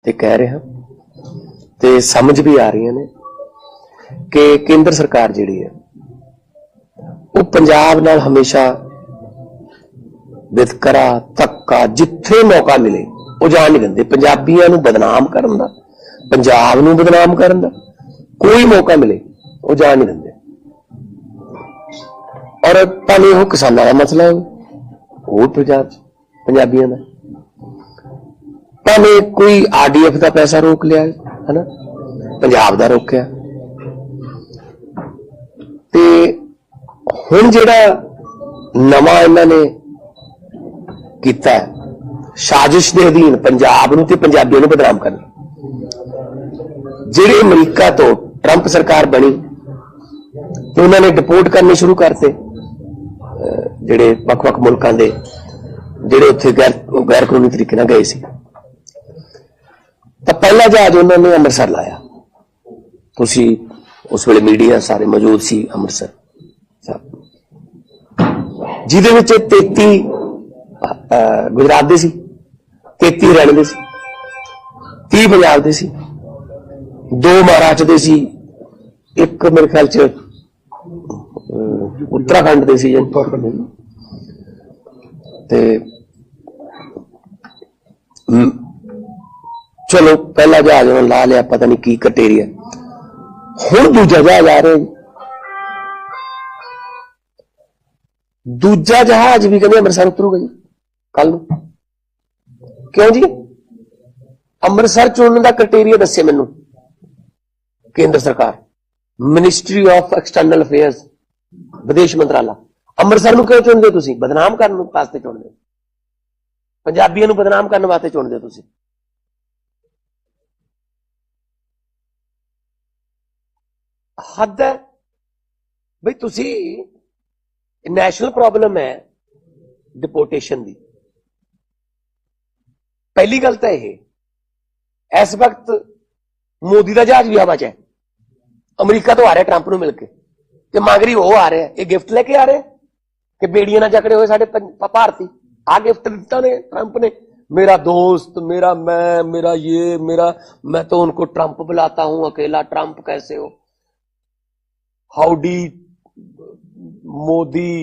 ਤੇ ਕਹਿ ਰਿਹਾ ਤੇ ਸਮਝ ਵੀ ਆ ਰਹੀਆਂ ਨੇ ਕਿ ਕੇਂਦਰ ਸਰਕਾਰ ਜਿਹੜੀ ਹੈ ਉਹ ਪੰਜਾਬ ਨਾਲ ਹਮੇਸ਼ਾ ਵਿਤਕਰਾ ਧੱਕਾ ਜਿੱਥੇ ਮੌਕਾ ਮਿਲੇ ਉਹ ਜਾਣ ਨਹੀਂ ਦਿੰਦੇ। ਪੰਜਾਬੀਆਂ ਨੂੰ ਬਦਨਾਮ ਕਰਨ ਦਾ, ਪੰਜਾਬ ਨੂੰ ਬਦਨਾਮ ਕਰਨ ਦਾ ਕੋਈ ਮੌਕਾ ਮਿਲੇ ਉਹ ਜਾਣ ਨਹੀਂ ਦਿੰਦੇ। ਔਰ ਭਾਵੇਂ ਉਹ ਕਿਸਾਨਾਂ ਦਾ ਮਸਲਾ ਹੋਵੇ, ਉਹ ਪੰਜਾਬੀਆਂ ਦਾ, ਭਾਵੇਂ ਕੋਈ RDF ਦਾ ਪੈਸਾ ਰੋਕ ਲਿਆ ਹੈ ਨਾ, ਪੰਜਾਬ ਦਾ ਰੋਕਿਆ। ਤੇ ਹੁਣ ਜਿਹੜਾ ਨਵਾਂ ਇਹਨਾਂ ਨੇ ਕੀਤਾ ਸਾਜ਼ਿਸ਼ ਦੇ ਅਧੀਨ ਪੰਜਾਬ ਨੂੰ ਤੇ ਪੰਜਾਬੀਆਂ ਨੂੰ ਬਦਨਾਮ ਕਰਨਾ, ਜਿਹੜੇ ਅਮਰੀਕਾ ਤੋਂ ਟਰੰਪ ਸਰਕਾਰ ਬਣੀ ਤੇ ਉਹਨਾਂ ਨੇ ਡਿਪੋਰਟ ਕਰਨੇ ਸ਼ੁਰੂ ਕਰਤੇ ਜਿਹੜੇ ਵੱਖ-ਵੱਖ ਮੁਲਕਾਂ ਦੇ ਜਿਹੜੇ ਉੱਥੇ ਗੈਰ ਕਾਨੂੰਨੀ ਤਰੀਕੇ ਨਾਲ ਗਏ ਸੀ। ਤਾਂ ਪਹਿਲਾ ਜਹਾਜ਼ ਉਹਨਾਂ ਨੇ ਅੰਮ੍ਰਿਤਸਰ ਲਾਇਆ। ਤੁਸੀਂ ਉਸ ਵੇਲੇ ਮੀਡੀਆ ਸਾਰੇ ਮੌਜੂਦ ਸੀ ਅੰਮ੍ਰਿਤਸਰ, ਜਿਹਦੇ ਵਿੱਚ 33 ਗੁਜਰਾਤ ਦੇ ਸੀ, 33 ਹਰਿਆਣੇ ਦੇ ਸੀ, 30 ਪੰਜਾਬ ਦੇ ਸੀ, 2 ਮਹਾਰਾਸ਼ਟਰ ਦੇ ਸੀ, ਇੱਕ ਮੇਰੇ ਖਿਆਲ ਚ ਉੱਤਰਾਖੰਡ ਦੇ ਸੀ। ਤੇ ਚਲੋ ਪਹਿਲਾ ਜਹਾਜ਼ ਉਹਨਾਂ ਲਾ ਲਿਆ, ਪਤਾ ਨਹੀਂ ਕੀ ਕਟੇਰੀਆ। ਹੁਣ ਦੂਜਾ ਜਹਾਜ਼ ਆ ਰਿਹਾ। ਦੂਜਾ ਜਹਾਜ਼ ਵੀ ਕਹਿੰਦੇ ਅੰਮ੍ਰਿਤਸਰ ਉਤਰੂਗਾ ਜੀ ਕੱਲ ਨੂੰ। ਕਿਉਂ ਜੀ? ਅੰਮ੍ਰਿਤਸਰ ਚੁਣਨ ਦਾ ਕ੍ਰਾਈਟੇਰੀਆ ਦੱਸੇ ਮੈਨੂੰ ਕੇਂਦਰ ਸਰਕਾਰ, ਮਿਨਿਸਟਰੀ ਆਫ ਐਕਸਟਰਨਲ ਅਫੇਅਰਸ, ਵਿਦੇਸ਼ ਮੰਤਰਾਲਾ। ਅੰਮ੍ਰਿਤਸਰ ਨੂੰ ਕਿਉਂ ਚੁਣਦੇ ਹੋ ਤੁਸੀਂ? ਬਦਨਾਮ ਕਰਨ ਵਾਸਤੇ ਚੁਣਦੇ ਹੋ, ਪੰਜਾਬੀਆਂ ਨੂੰ ਬਦਨਾਮ ਕਰਨ ਵਾਸਤੇ ਚੁਣਦੇ ਹੋ ਤੁਸੀਂ। ਹੱਦ ਹੈ ਬਈ। ਤੁਸੀਂ ਨੈਸ਼ਨਲ ਪ੍ਰੋਬਲਮ ਹੈ ਡਿਪੋਰਟੇਸ਼ਨ ਦੀ। ਪਹਿਲੀ ਗੱਲ ਤਾਂ ਇਹ, ਇਸ ਵਕਤ ਮੋਦੀ ਦਾ ਜਹਾਜ਼ ਵੀ ਹਵਾ 'ਚ ਹੈ, ਅਮਰੀਕਾ ਤੋਂ ਆ ਰਿਹਾ ਟਰੰਪ ਨੂੰ ਮਿਲ ਕੇ, ਤੇ ਮਗਰੀ ਉਹ ਆ ਰਿਹਾ। ਇਹ ਗਿਫਟ ਲੈ ਕੇ ਆ ਰਿਹਾ ਕਿ ਬੇੜੀਆਂ ਨਾਲ ਜਕੜੇ ਹੋਏ ਸਾਡੇ ਭਾਰਤੀ। ਆ ਗਿਫਟ ਦਿੱਤਾ ਨੇ ट्रंप ने, मेरा दोस्त, मेरा मैं, मेरा ये, मेरा मैं तो उनको ट्रंप बुलाता हूं, अकेला ट्रंप कैसे हो, हाउडी मोदी,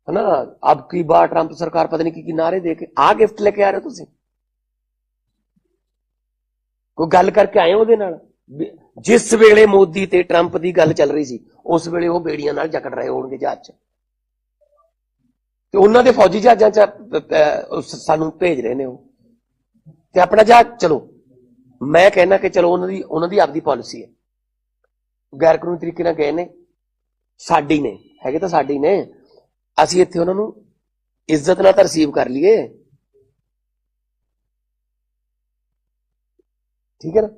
है ना, अब की बार ट्रंप सरकार पता नहीं की नारे दे के आ गिफ्ट लेके आ रहे हो तुसी। कोई गल करके आए ਉਹਦੇ ਨਾਲ? जिस वेले मोदी ते ट्रंप की गल चल रही सी उस वेले वो बेड़ियां नाल जकड़ रहे होणगे जहाज च, ਤੇ ਉਹਨਾਂ ਦੇ ਫੌਜੀ ਜਹਾਜ਼ਾਂ ਚ ਸਾਨੂੰ ਭੇਜ ਰਹੇ ਨੇ ਉਹ, ਤੇ ਆਪਣਾ ਜਹਾਜ਼। ਚਲੋ ਮੈਂ ਕਹਿਣਾ ਕਿ ਚਲੋ ਉਹਨਾਂ ਦੀ ਆਪਦੀ ਪਾਲਿਸੀ ਹੈ, ਗੈਰ ਕਾਨੂੰਨੀ ਤਰੀਕੇ ਨਾਲ ਗਏ ਨੇ, ਸਾਡੀ ਨੇ ਹੈਗੇ ਤਾਂ ਸਾਡੀ ਨੇ, ਅਸੀਂ ਇੱਥੇ ਉਹਨਾਂ ਨੂੰ ਇੱਜ਼ਤ ਨਾਲ ਤਾਂ ਰਿਸੀਵ ਕਰ ਲਈਏ, ਠੀਕ ਹੈ ਨਾ।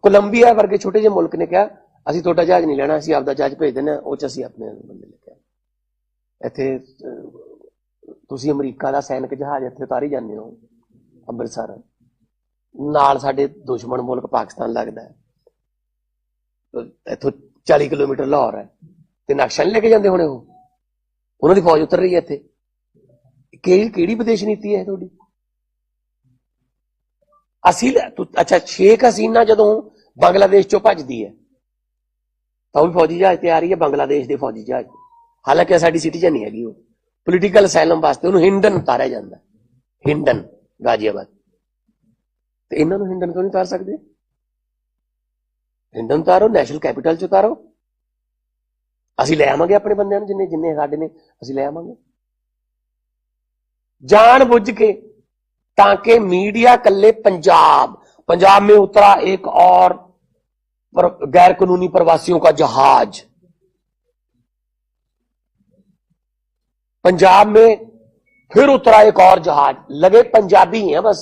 ਕੋਲੰਬੀਆ ਵਰਗੇ ਛੋਟੇ ਜਿਹੇ ਮੁਲਕ ਨੇ ਕਿਹਾ ਅਸੀਂ ਤੁਹਾਡਾ ਜਹਾਜ਼ ਨਹੀਂ ਲੈਣਾ, ਅਸੀਂ ਆਪਦਾ ਜਹਾਜ਼ ਭੇਜ ਦਿੰਦੇ ਹਾਂ, ਉਹ ਚ ਅਸੀਂ ਆਪਣੇ ਬੰਦੇ ਲੈ ਕੇ ਇੱਥੇ। ਤੁਸੀਂ ਅਮਰੀਕਾ ਦਾ ਸੈਨਿਕ ਜਹਾਜ਼ ਇੱਥੇ ਉਤਾਰੀ ਜਾਂਦੇ ਹੋ ਅੰਮ੍ਰਿਤਸਰ, ਨਾਲ ਸਾਡੇ ਦੁਸ਼ਮਣ ਮੁਲਕ ਪਾਕਿਸਤਾਨ ਲੱਗਦਾ ਹੈ, ਇੱਥੋਂ 40 ਕਿਲੋਮੀਟਰ ਲਾਹੌਰ ਹੈ, ਤੇ ਨਕਸ਼ਾ ਨਹੀਂ ਲੈ ਕੇ ਜਾਂਦੇ ਹੋਣੇ ਉਹ? ਉਹਨਾਂ ਦੀ ਫੌਜ ਉਤਰ ਰਹੀ ਹੈ ਇੱਥੇ। ਕਿਹੜੀ ਵਿਦੇਸ਼ ਨੀਤੀ ਹੈ ਤੁਹਾਡੀ? ਅਸੀਂ ਅੱਛਾ, ਸ਼ੇਖ ਹਸੀਨਾ ਜਦੋਂ ਬੰਗਲਾਦੇਸ਼ ਚੋਂ ਭੱਜਦੀ ਹੈ ਤਾਂ ਉਹ ਵੀ ਫੌਜੀ ਜਹਾਜ਼ ਤੇ ਆ ਰਹੀ ਹੈ, ਬੰਗਲਾਦੇਸ਼ ਦੇ ਫੌਜੀ ਜਹਾਜ਼। ਹਾਲਾਂਕਿ ਸਾਡੀ ਸਿਟੀਜ਼ਨ ਨਹੀਂ ਹੈਗੀ ਉਹ, ਪੋਲੀਟੀਕਲ ਅਸਾਈਲਮ ਵਾਸਤੇ ਉਹਨੂੰ ਹਿੰਡਨ ਉਤਾਰਿਆ ਜਾਂਦਾ, ਹਿੰਡਨ ਗਾਜ਼ੀਆਬਾਦ। ਤੇ ਇਹਨਾਂ ਨੂੰ ਹਿੰਡਨ ਕਿਉਂ ਨਹੀਂ ਉਤਾਰ ਸਕਦੇ? ਹਿੰਡਨ ਉਤਾਰੋ, ਨੈਸ਼ਨਲ ਕੈਪੀਟਲ ਚ ਉਤਾਰੋ, ਅਸੀਂ ਲੈ ਆਵਾਂਗੇ ਆਪਣੇ ਬੰਦਿਆਂ ਨੂੰ, ਜਿੰਨੇ ਸਾਡੇ ਨੇ ਅਸੀਂ ਲੈ ਆਵਾਂਗੇ जान बुझ के, ताकि मीडिया कल्ले पंजाब में उतरा एक और गैर कानूनी प्रवासियों का जहाज, पंजाब में फिर उतरा एक और जहाज, लगे पंजाबी हैं बस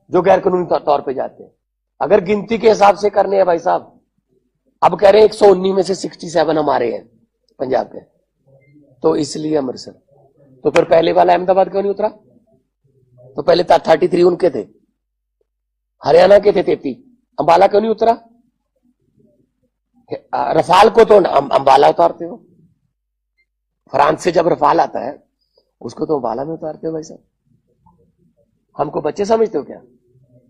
जो गैर कानूनी तौर पे जाते हैं। अगर गिनती के हिसाब से करने हैं भाई साहब, अब कह रहे हैं 119 में से 67 हमारे हैं पंजाब के, तो इसलिए अमृतसर। तो फिर पहले वाला अहमदाबाद क्यों नहीं उतरा? तो पहले 33 उनके थे, हरियाणा के थे 33, अंबाला क्यों नहीं उतरा? रफाल को तो अंबाला उतारते हो, फ्रांस से जब रफाल आता है उसको तो अंबाला में उतारते हो भाई साहब। हमको बच्चे समझते हो क्या?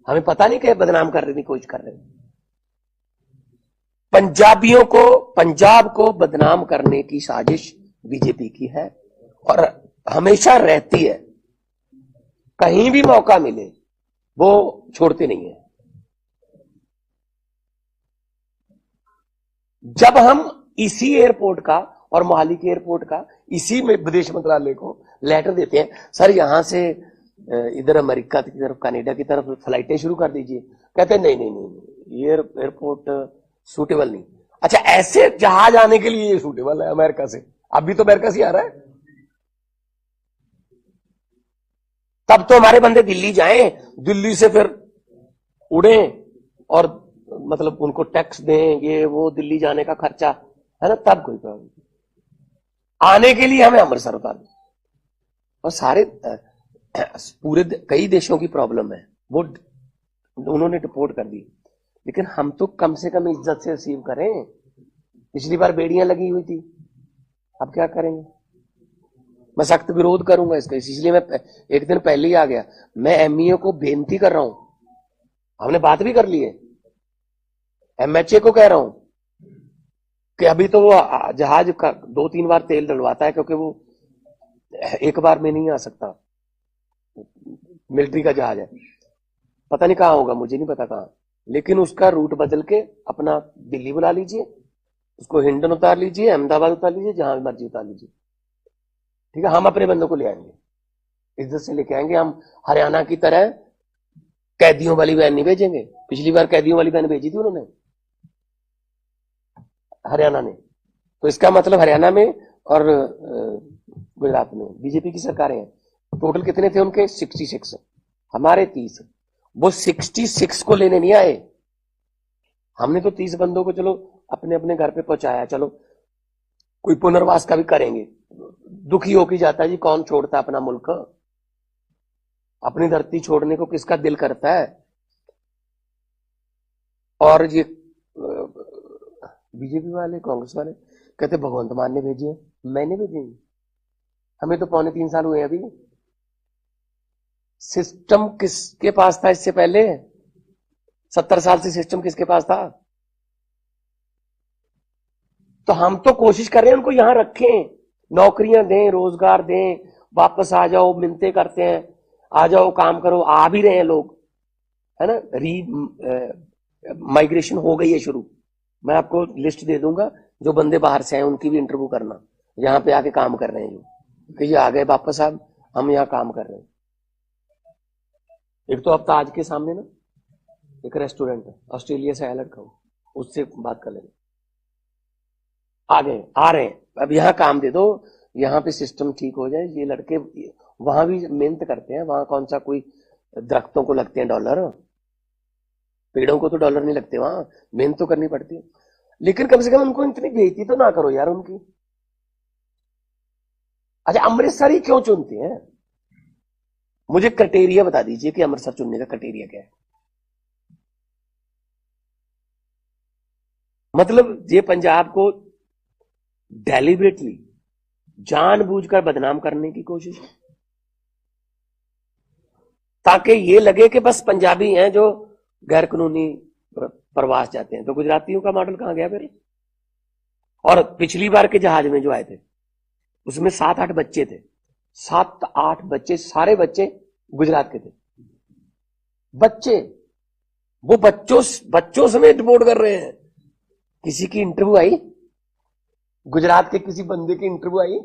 हमें पता नहीं क्या बदनाम करने की कोशिश कर रहे हैं। पंजाबियों को, पंजाब को बदनाम करने की साजिश बीजेपी की है और हमेशा रहती है। कहीं भी मौका मिले वो छोड़ते नहीं है। जब हम इसी एयरपोर्ट का और मोहाली के एयरपोर्ट का इसी में विदेश मंत्रालय को लेटर देते हैं, सर यहां से इधर अमेरिका की तरफ, कनाडा की तरफ फ्लाइटें शुरू कर दीजिए, कहते हैं नहीं नहीं नहीं, ये एयरपोर्ट सूटेबल नहीं। अच्छा, ऐसे जहाज आने के लिए ये सूटेबल है अमेरिका से, अभी तो अमेरिका से आ रहा है। तब तो हमारे बंदे दिल्ली जाएं, दिल्ली से फिर उड़े और मतलब उनको टैक्स दें, ये वो, दिल्ली जाने का खर्चा है ना, तब कोई प्रॉब्लम। आने के लिए हमें अमृतसर उतार दो। और सारे पूरे कई देशों की प्रॉब्लम है, वो उन्होंने रिपोर्ट कर दी, लेकिन हम तो कम से कम इज्जत से रिसीव करें। पिछली बार बेड़ियां लगी हुई थी, अब क्या करेंगे? मैं सख्त विरोध करूंगा इसका, इसलिए मैं एक दिन पहले ही आ गया। मैं एमईओ को बेनती कर रहा हूं, हमने बात भी कर ली है, एमएचए को कह रहा हूं कि अभी तो वो जहाज का 2-3 बार तेल डलवाता है, क्योंकि वो एक बार में नहीं आ सकता, मिलिट्री का जहाज है, पता नहीं कहां होगा, मुझे नहीं पता कहां, लेकिन उसका रूट बदल के अपना दिल्ली बुला लीजिए, उसको हिंडन उतार लीजिए, अहमदाबाद उतार लीजिए, जहां मर्जी उतार लीजिए, ठीक है। हम अपने बंदों को ले आएंगे, इज्जत से लेके आएंगे। हम हरियाणा की तरह कैदियों वाली वैन नहीं भेजेंगे। पिछली बार कैदियों वाली वैन भेजी थी उन्होंने, हरियाणा ने, तो इसका मतलब हरियाणा में और गुजरात में बीजेपी की सरकारें हैं। टोटल कितने थे उनके? 66, हमारे 30। वो 66 को लेने नहीं आए, हमने तो 30 बंदों को चलो अपने अपने घर पे पहुंचाया, चलो कोई पुनर्वास का भी करेंगे। दुखी होके जाता है जी, कौन छोड़ता अपना मुल्क, अपनी धरती छोड़ने को किसका दिल करता है? और ये बीजेपी वाले, कांग्रेस वाले कहते भगवंत मान ने भेजी है, मैंने भेजी, हमें तो 3.25 साल हुए अभी। सिस्टम किसके पास था इससे पहले? 70 साल से सिस्टम किसके पास था? तो हम तो कोशिश कर रहे हैं उनको यहां रखें, नौकरियां दें, रोजगार दें, वापस आ जाओ, मिलते करते हैं, आ जाओ काम करो, आ भी रहे हैं लोग, है ना। माइग्रेशन हो गई है शुरू, मैं आपको लिस्ट दे दूंगा, जो बंदे बाहर से आए उनकी भी इंटरव्यू करना, यहां पे आके काम कर रहे हैं, जो कि ये आ गए वापस, अब हम यहां काम कर रहे हैं। एक तो अब ताज के सामने ना एक रेस्टोरेंट है, ऑस्ट्रेलिया से आया लड़का, उससे बात कर लेंगे, आ गए, आ रहे हैं, अब यहां काम दे दो, यहां पे सिस्टम ठीक हो जाए। ये लड़के वहां भी मेहनत करते हैं, वहां कौन सा कोई दरख्तों को लगते हैं डॉलर, पेड़ों को तो डॉलर नहीं लगते, वहां मेहनत तो करनी पड़ती है। लेकिन कम से कम उनको इतनी बेइज्जती तो ना करो यार उनकी। अच्छा, अमृतसर ही क्यों चुनते हैं? मुझे क्राइटेरिया बता दीजिए कि अमृतसर चुनने का क्राइटेरिया क्या है। मतलब ये पंजाब को डेलिबरेटली, जानबूझकर बदनाम करने की कोशिश है, ताकि ये लगे कि बस पंजाबी हैं जो गैर कानूनी प्रवास जाते हैं। तो गुजरातियों का मॉडल कहां गया फिर? और पिछली बार के जहाज में जो आए थे उसमें 7-8 बच्चे थे, 7-8 बच्चे, सारे बच्चे गुजरात के थे, बच्चे, वो बच्चों समेत रिपोर्ट कर रहे हैं। किसी की इंटरव्यू आई, गुजरात के किसी बंदे की इंटरव्यू आई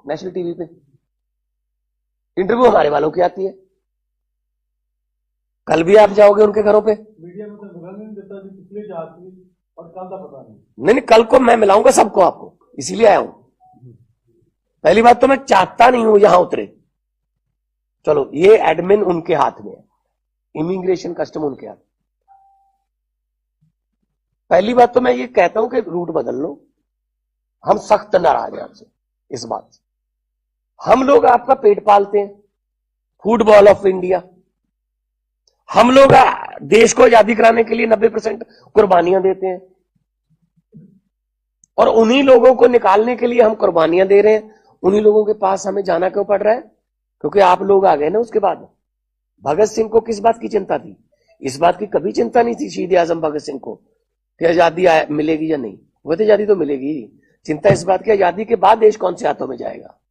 नेशनल टीवी पे, इंटरव्यू हमारे वालों की आती है। कल भी आप जाओगे उनके घरों पे, मीडिया में तो नहीं देता जी, पिछले जहाज की और कल का पता नहीं। नहीं, कल को मैं मिलाऊंगा सबको आपको, इसीलिए आया हूं। पहली बात तो मैं चाहता नहीं हूं यहां उतरे, चलो ये एडमिन उनके हाथ में है, इमिग्रेशन कस्टम उनके हाथ। पहली बात तो मैं ये कहता हूं कि रूट बदल लो, हम सख्त नाराज हैं आपसे इस बात से। हम लोग आपका पेट पालते हैं, फुटबॉल ऑफ इंडिया, हम लोग देश को आजादी कराने के लिए 90% कुर्बानियां देते हैं, और उन्हीं लोगों को निकालने के लिए हम कुर्बानियां दे रहे हैं। उन्हीं लोगों के पास हमें जाना क्यों पड़ रहा है? क्योंकि आप लोग आ गए ना उसके बाद। भगत सिंह को किस बात की चिंता थी इस बात की कभी चिंता नहीं थी शहीद आजम भगत सिंह को कि आजादी मिलेगी या नहीं। वो तो आजादी तो मिलेगी। चिंता इस बात की आजादी के बाद देश कौन से हाथों में जाएगा।